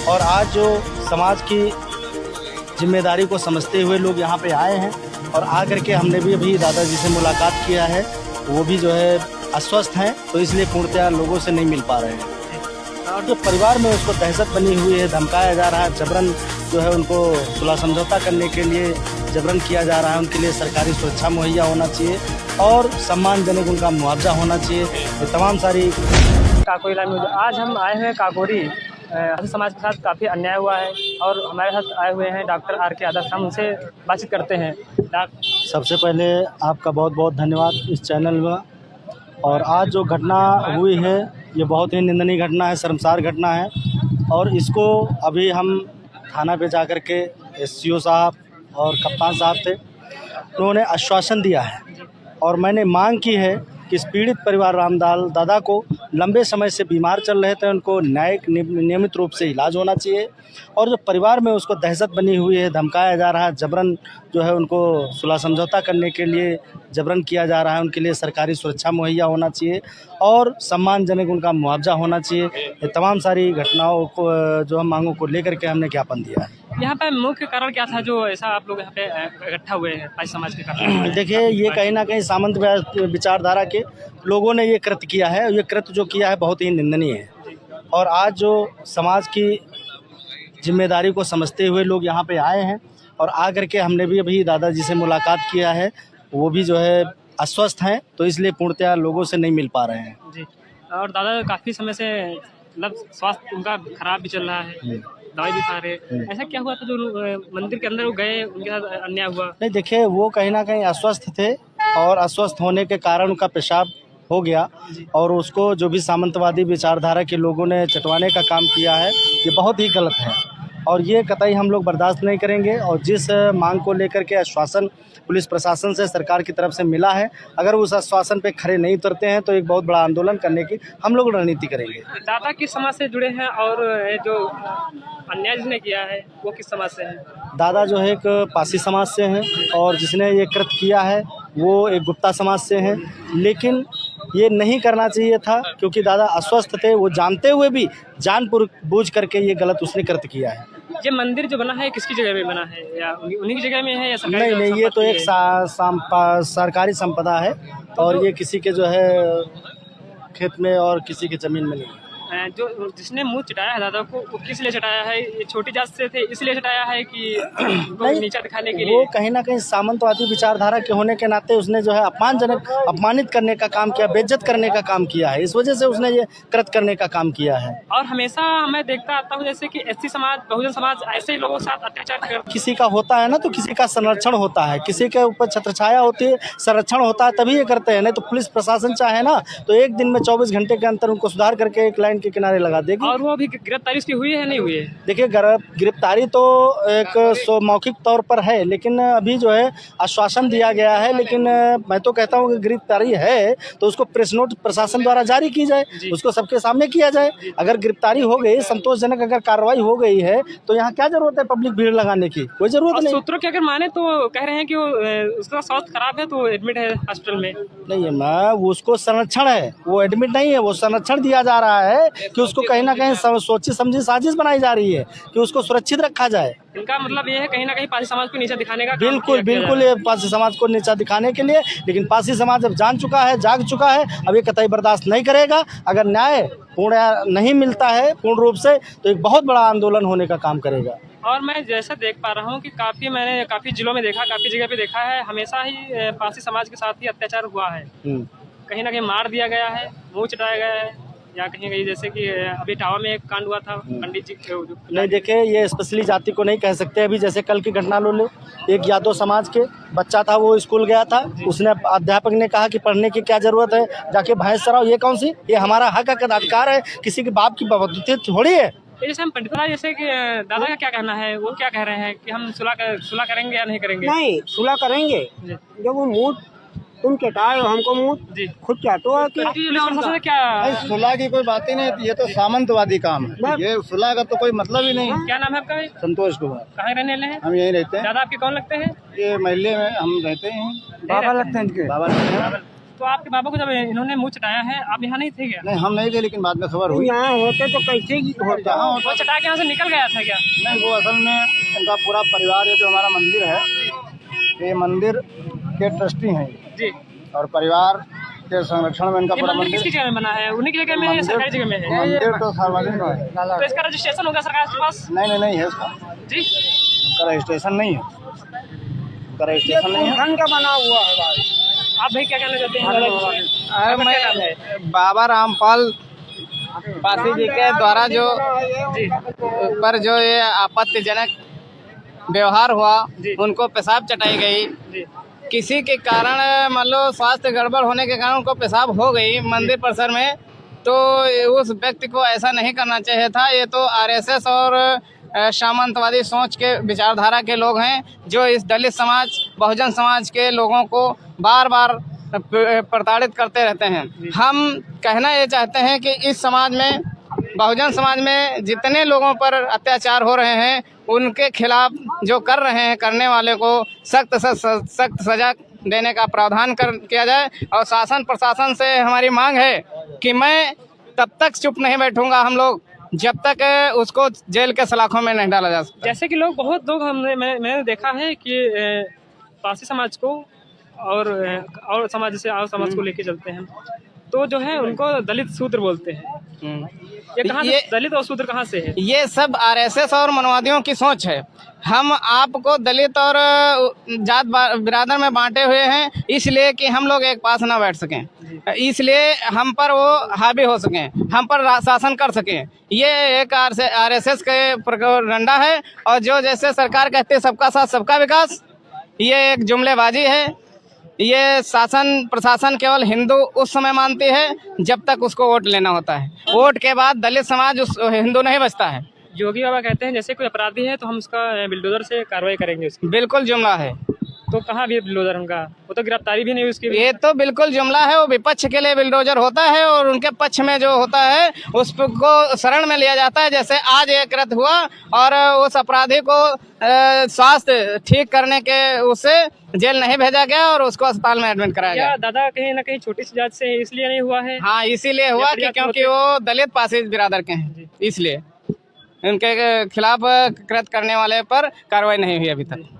और आज जो समाज की जिम्मेदारी को समझते हुए लोग यहाँ पे आए हैं और आकर के हमने भी अभी दादाजी से मुलाकात किया है। वो भी जो है अस्वस्थ हैं, तो इसलिए पूर्णतया लोगों से नहीं मिल पा रहे हैं। और जो परिवार में उसको दहशत बनी हुई है, धमकाया जा रहा है, जबरन जो है उनको सुलह समझौता करने के लिए जबरन किया जा रहा है। उनके लिए सरकारी सुरक्षा मुहैया होना चाहिए और सम्मानजनक उनका मुआवजा होना चाहिए। ये तमाम सारी काकोरी लाइन में आज हम आए हैं काकोरी आदिवासी समाज के साथ काफ़ी अन्याय हुआ है और हमारे साथ आए हुए हैं डॉक्टर आर.के. यादव। हम उनसे बातचीत करते हैं। सबसे पहले आपका बहुत बहुत धन्यवाद इस चैनल में। और आज जो घटना हुई है ये बहुत ही निंदनीय घटना है, शर्मसार घटना है। और इसको अभी हम थाना पे जा कर के एससीओ साहब और कप्तान साहब थे, उन्होंने आश्वासन दिया है और मैंने मांग की है कि इस पीड़ित परिवार रामदाल दादा को लंबे समय से बीमार चल रहे थे, उनको न्यायिक नियमित रूप से इलाज होना चाहिए। और जो परिवार में उसको दहशत बनी हुई है, धमकाया जा रहा है, जबरन जो है उनको सुलह समझौता करने के लिए जबरन किया जा रहा है, उनके लिए सरकारी सुरक्षा मुहैया होना चाहिए और सम्मानजनक उनका मुआवजा होना चाहिए। ये तमाम सारी घटनाओं को जो हम मांगों को लेकर के हमने ज्ञापन दिया है। यहाँ पर मुख्य कारण क्या था जो ऐसा आप लोग यहाँ पे इकट्ठा हुए हैं आदिवासी समाज के कारण? देखिए, ये कहीं ना कहीं सामंत विचारधारा के लोगों ने ये कृत्य किया है। ये कृत्य जो किया है बहुत ही निंदनीय है। और आज जो समाज की जिम्मेदारी को समझते हुए लोग यहाँ पे आए हैं और आकर के हमने भी अभी दादाजी से मुलाकात किया है। वो भी जो है अस्वस्थ हैं, तो इसलिए पूर्णतया लोगों से नहीं मिल पा रहे हैं जी। और दादा काफ़ी समय से मतलब स्वास्थ्य उनका खराब भी चल रहा है, दवाई भी खा रहे। ऐसा क्या हुआ था जो मंदिर के अंदर वो गए, उनके साथ अन्याय हुआ? नहीं, देखिए, वो कहीं ना कहीं अस्वस्थ थे और अस्वस्थ होने के कारण उनका पेशाब हो गया और उसको जो भी सामंतवादी विचारधारा के लोगों ने चटवाने का काम किया है, ये बहुत ही गलत है और ये कतई हम लोग बर्दाश्त नहीं करेंगे। और जिस मांग को लेकर के आश्वासन पुलिस प्रशासन से सरकार की तरफ से मिला है, अगर उस आश्वासन पे खड़े नहीं उतरते हैं तो एक बहुत बड़ा आंदोलन करने की हम लोग रणनीति करेंगे। दादा किस समाज से जुड़े हैं और जो अन्याय जिसने किया है वो किस समाज से है? दादा जो है एक पासी समाज से हैं और जिसने ये कृत्य किया है वो एक गुप्ता समाज से हैं। लेकिन ये नहीं करना चाहिए था क्योंकि दादा अस्वस्थ थे। वो जानते हुए भी जानबूझ करके ये गलत उसने कृत्य किया है। ये मंदिर जो बना है किसकी जगह में बना है, या उन्हीं की जगह में है या सरकारी? नहीं, ये तो एक सरकारी संपदा है और ये किसी के जो है खेत में और किसी की ज़मीन में नहीं है। जो जिसने मुंह चटाया है दादा को, वो किस लिए चटाया है? ये छोटी जात से थे इसलिए चटाया है कि नीचा दिखाने के लिए? वो कहीं ना कहीं सामंतवादी विचारधारा के होने के नाते उसने जो है अपमानित करने का काम किया, बेइज्जत करने का काम किया है। इस वजह से उसने ये कृत्य करने का काम किया है। और हमेशा मैं देखता आता हूँ जैसे कि एससी समाज, बहुजन समाज ऐसे ही लोगों के साथ अत्याचार करते। किसी का होता है ना तो किसी का संरक्षण होता है, किसी के ऊपर छत्रछाया होती है, संरक्षण होता है, तभी ये करते हैं। नहीं तो पुलिस प्रशासन चाहे ना तो एक दिन में 24 घंटे के अंतर उनको सुधार करके एक लाइन के किनारे लगा देगी। और वो अभी गिरफ्तारी उसकी हुई है नहीं हुई है? देखिए, गिरफ्तारी तो एक मौखिक तौर पर है, लेकिन अभी जो है आश्वासन दिया गया है। लेकिन मैं तो कहता हूँ कि गिरफ्तारी है तो उसको प्रेस नोट प्रशासन द्वारा जारी की जाए, उसको सबके सामने किया जाए। अगर गिरफ्तारी हो गई, संतोषजनक अगर कार्रवाई हो गई है तो यहाँ क्या जरूरत है पब्लिक भीड़ लगाने की? कोई जरूरत नहीं। सूत्रों की अगर माने तो कह रहे हैं कि वो उसका स्वास्थ्य खराब है तो एडमिट है हॉस्पिटल में। नहीं है मैम, उसको संरक्षण है, वो एडमिट नहीं है। वो संरक्षण दिया जा रहा है कि उसको कहीं ना कहीं सोची समझी साजिश बनाई जा रही है कि उसको सुरक्षित रखा जाए। इनका मतलब ये है कहीं ना कहीं पासी समाज को नीचा दिखाने का। बिल्कुल ये पासी समाज को नीचा दिखाने के लिए। लेकिन पासी समाज अब जान चुका है, जाग चुका है, अब ये कतई बर्दाश्त नहीं करेगा। अगर न्याय पूर्ण नहीं मिलता है पूर्ण रूप से तो एक बहुत बड़ा आंदोलन होने का काम करेगा। और मैं जैसा देख पा रहा हूँ कि मैंने काफ़ी जिलों में देखा, काफ़ी जगह पे देखा है, हमेशा ही पासी समाज के साथ ही अत्याचार हुआ है। कहीं ना कहीं मार दिया गया है, मुँह चटाया गया है, या कहीं कहीं जैसे कि अभी टावा में एक कांड हुआ था पंडित जी। नहीं, देखिए, ये स्पेशली जाति को नहीं कह सकते। अभी जैसे कल की घटना लो, एक यादव समाज के बच्चा था, वो स्कूल गया था, उसने अध्यापक ने कहा कि पढ़ने की क्या जरूरत है, जाके भैंस चराओ। ये कौन सी? ये हमारा हक अधिकार है, किसी के बाप की बदौलत थोड़ी है। जैसे हम पंडित जैसे कि दादा का क्या कहना है, वो क्या कह रहे हैं कि हम सुलह करेंगे या नहीं करेंगे? नहीं, सुलह करेंगे। जब वो मुँह तुम चटाए हमको मुँह खुद चाटो। क्या सुलह की कोई बात ही नहीं, ये तो सामंतवादी काम है। ये सुलह का तो कोई मतलब ही नहीं। क्या नाम है आपका? संतोष कुमार। कहाँ रहने वाले हैं? हम यहीं रहते हैं। दादा आपके कौन लगते हैं? ये महल्ले में हम रहते हैं। बाबा लगते हैं इनके। बाबा लगते हैं। तो आपके बाबा को जब इन्होंने मुँह चटाया है, आप यहाँ नहीं थे क्या? नहीं, हम नहीं थे, लेकिन बाद में खबर हुई। यहाँ होते तो कैसे होता? वो चटा के यहाँ से निकल गया था क्या? नहीं, वो असल में इनका पूरा परिवार, ये जो हमारा मंदिर है, ये मंदिर के ट्रस्टी हैं जी। और परिवार के संरक्षण में इनका ये पूरा मंदिर मंदिर। किसकी जगह में बना है? उन्हीं की जगह में है या सरकारी जगह में है? मंदिर तो सार्वजनिक है। तो इसका रजिस्ट्रेशन होगा सरकार के पास? नहीं है उसका। जी। उसका रजिस्ट्रेशन नहीं है। उसका रजिस्ट्रेशन नहीं है। धन का बना हुआ है भाई। आप भाई क्या कहना चाहते हैं? मैं बाबा रामपाल पासी जी के द्वारा जो पर जो ये आपत्तिजनक व्यवहार हुआ, उनको पेशाब चटाई गई। किसी के कारण मान लो स्वास्थ्य गड़बड़ होने के कारण उनको पेशाब हो गई मंदिर परिसर में, तो उस व्यक्ति को ऐसा नहीं करना चाहिए था। ये तो आरएसएस और सामंतवादी सोच के विचारधारा के लोग हैं, जो इस दलित समाज, बहुजन समाज के लोगों को बार बार प्रताड़ित करते रहते हैं। हम कहना ये चाहते हैं कि इस समाज में, बहुजन समाज में जितने लोगों पर अत्याचार हो रहे हैं, उनके खिलाफ जो कर रहे हैं, करने वाले को सख्त सजा देने का प्रावधान किया जाए। और शासन प्रशासन से हमारी मांग है कि मैं तब तक चुप नहीं बैठूंगा हम लोग जब तक उसको जेल के सलाखों में नहीं डाला जा सकता। जैसे कि बहुत लोग मैंने देखा है कि पासी समाज को और समाज जैसे और समाज को लेके चलते हैं, तो जो है उनको दलित शूद्र बोलते हैं। ये कहाँ से दलित और शूद्र कहाँ से है? ये सब आरएसएस और मनवादियों की सोच है। हम आपको दलित और जात बिरादर में बांटे हुए हैं, इसलिए कि हम लोग एक पास ना बैठ सकें, इसलिए हम पर वो हावी हो सकें, हम पर शासन कर सकें। ये एक आरएसएस के प्रोपेगेंडा है। और जो जैसे सरकार कहती है सबका साथ सबका विकास, ये एक जुमलेबाजी है। ये शासन प्रशासन केवल हिंदू उस समय मानती है जब तक उसको वोट लेना होता है। वोट के बाद दलित समाज उस हिंदू नहीं बचता है। योगी बाबा कहते हैं जैसे कोई अपराधी है तो हम उसका बिल्डोजर से कार्रवाई करेंगे उसकी। बिल्कुल जुमला है। तो कहाँ भी बिल्डोजर उनका? वो तो गिरफ्तारी भी नहीं हुई उसकी। ये तो बिल्कुल जुमला है। वो विपक्ष के लिए बिल्डोजर होता है और उनके पक्ष में जो होता है उसको शरण में लिया जाता है। जैसे आज एक रत हुआ और उस अपराधी को स्वास्थ्य ठीक करने के उससे जेल नहीं भेजा गया और उसको अस्पताल में एडमिट कराया गया। दादा कहीं ना कहीं छोटी सी जात से है, इसलिए नहीं हुआ है? हाँ, इसीलिए हुआ कि क्योंकि वो दलित पासी बिरादर के हैं, इसलिए उनके खिलाफ कृत्य करने वाले पर कार्रवाई नहीं हुई अभी तक।